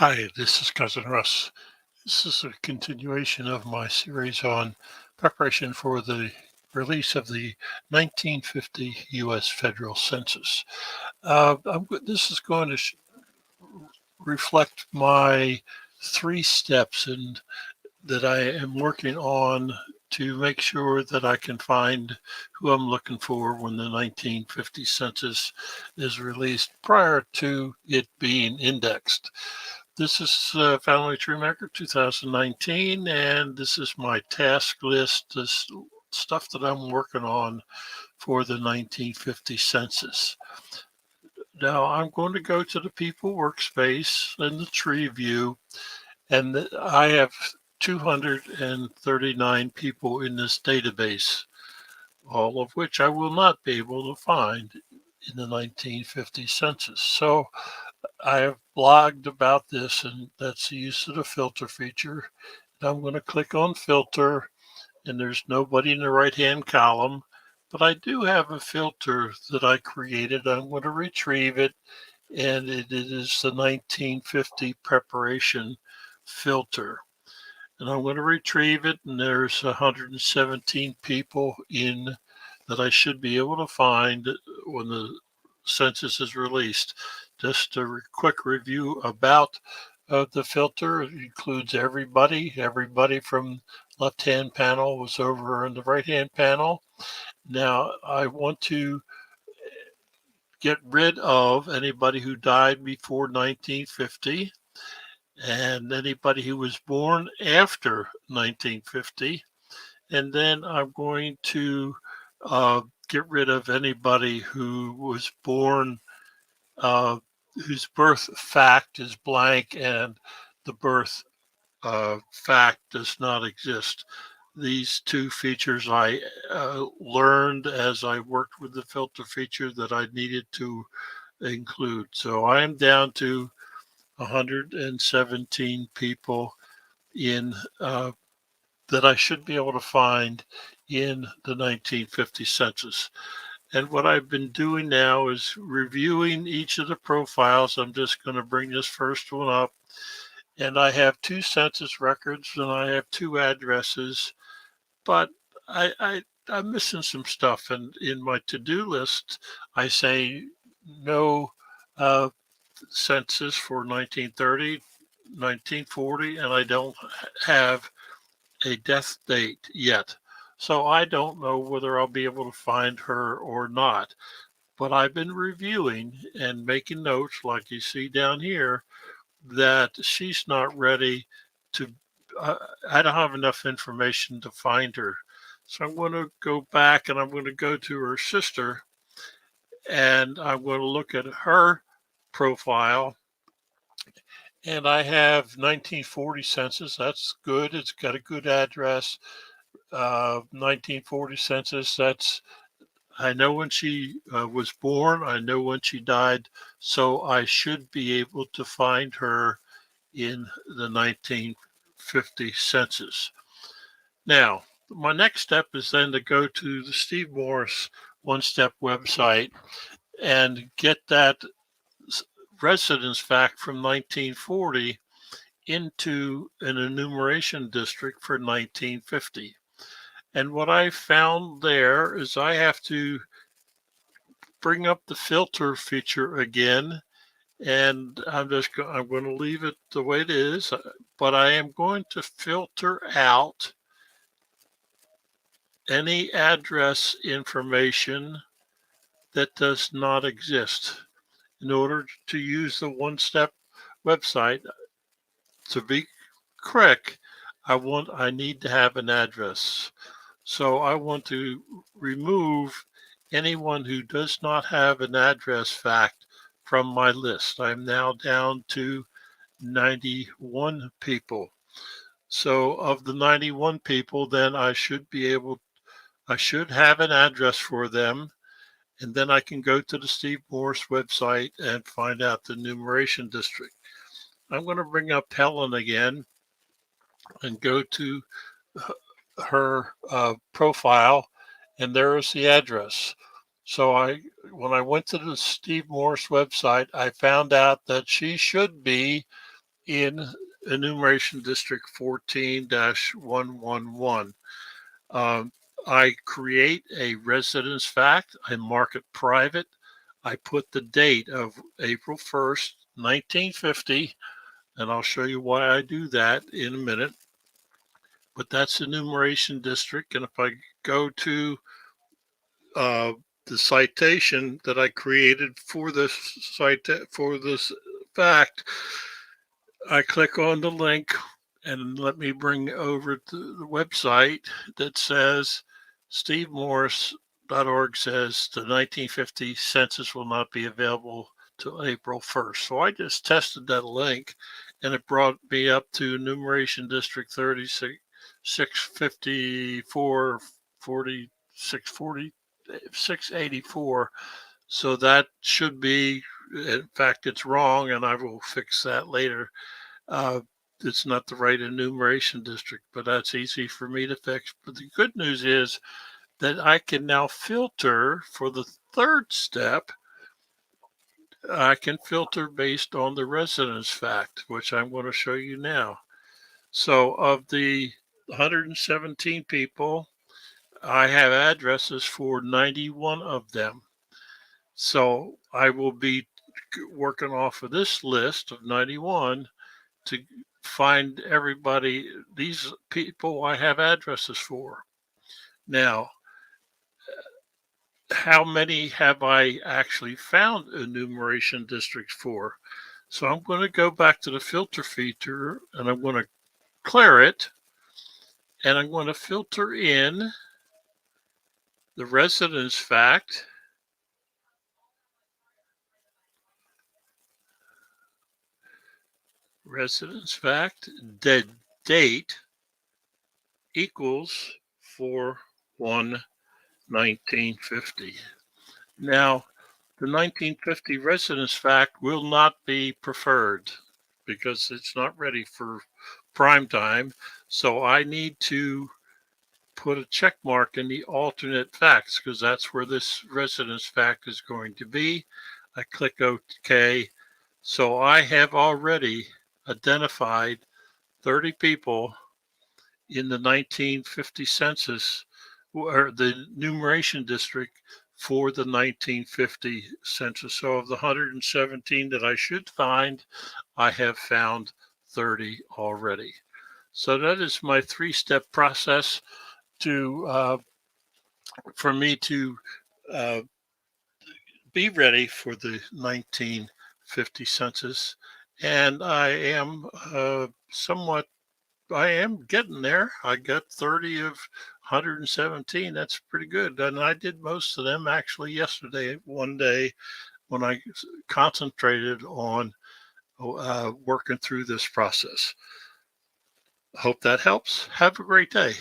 Hi, this is Cousin Russ. This is a continuation of my series on preparation for the release of the 1950 U.S. federal census. This is going to reflect my three steps that I am working on to make sure that I can find who I'm looking for when the 1950 census is released prior to it being indexed. This is Family Tree Maker 2019, and this is my task list, this stuff that I'm working on for the 1950 census. Now I'm going to go to the people workspace in the tree view, and I have 239 people in this database, all of which I will not be able to find in the 1950 census. So I have blogged about this, and that's the use of the filter feature. And I'm going to click on filter, and there's nobody in the right hand column, but I do have a filter that I created. I'm going to retrieve it, and it is the 1950 preparation filter. And I'm going to retrieve it, and there's 117 people in that I should be able to find when the census is released. Just a quick review about the filter. It includes everybody. Everybody from left-hand panel was over in the right-hand panel. Now I want to get rid of anybody who died before 1950 and anybody who was born after 1950. And then I'm going to get rid of anybody who was born uh, whose birth fact is blank and the birth fact does not exist. These two features I learned as I worked with the filter feature that I needed to include. So I am down to 117 people in that I should be able to find in the 1950 census. And what I've been doing now is reviewing each of the profiles. I'm just going to bring this first one up. And I have two census records and I have two addresses, but I'm missing some stuff. And in my to-do list, I say no uh, census for 1930, 1940, and I don't have a death date yet. So I don't know whether I'll be able to find her or not. But I've been reviewing and making notes, like you see down here, that she's not ready to, I don't have enough information to find her. So I'm going to go back and I'm going to go to her sister and I'm going to look at her profile. And I have 1940 census. That's good. It's got a good address. 1940 census. I know when she was born. I know when she died. So I should be able to find her in the 1950 census. Now, my next step is then to go to the Steve Morse One Step website and get that residence fact from 1940 into an enumeration district for 1950. And what I found there is I have to bring up the filter feature again, and I'm going to leave it the way it is, but I am going to filter out any address information that does not exist. In order to use the One Step website, to be correct, I need to have an address. So I want to remove anyone who does not have an address fact from my list. I'm now down to 91 people. So of the 91 people, then I should have an address for them. And then I can go to the Steve Morse website and find out the enumeration district. I'm going to bring up Helen again and go to her profile, and there is the address. So when I went to the Steve Morse website, I found out that she should be in enumeration district 14-111. I create a residence fact, I mark it private, I put the date of April 1st, 1950, and I'll show you why I do that in a minute. But that's enumeration district, and if I go to the citation that I created for this fact, I click on the link and let me bring over to the website that says SteveMorris.org says the 1950 census will not be available till April 1st. So I just tested that link and it brought me up to enumeration district 3654 4640 684. So that should be, in fact, it's wrong, and I will fix that later. It's not the right enumeration district, but that's easy for me to fix. But the good news is that I can now filter for the third step. I can filter based on the residence fact, which I'm going to show you now. So of the 117 people, I have addresses for 91 of them. So I will be working off of this list of 91 to find everybody, these people I have addresses for. Now, how many have I actually found enumeration districts for? So I'm going to go back to the filter feature and I'm going to clear it. And I'm going to filter in the residence fact. Residence fact, the date equals 4/1/1950. Now, the 1950 residence fact will not be preferred because it's not ready for prime time. So I need to put a check mark in the alternate facts because that's where this residence fact is going to be. I click OK. So I have already identified 30 people in the 1950 census or the enumeration district for the 1950 census. So of the 117 that I should find, I have found 30 already. So that is my three-step process to for me to be ready for the 1950 census. And I am I am getting there. I got 30 of 117. That's pretty good. And I did most of them actually yesterday, one day when I concentrated on working through this process. Hope that helps. Have a great day.